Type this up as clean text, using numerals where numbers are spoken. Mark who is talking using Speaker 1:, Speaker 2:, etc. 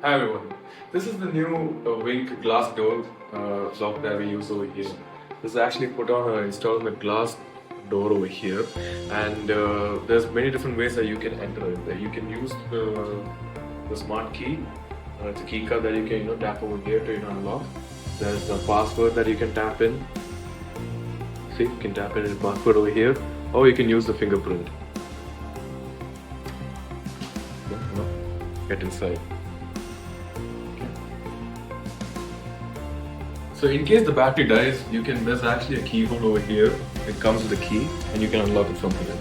Speaker 1: Hi everyone. This is the new Wink glass door lock that we use over here. This is actually put on installed in a glass door over here, and there's many different ways that you can enter it. That you can use the smart key. It's a key card that you can tap over here to unlock. There's a password that you can tap in. See, you can tap in the password over here, or you can use the fingerprint. Get inside. So in case the battery dies, there's actually a keyhole over here. It comes with a key and you can unlock it from here.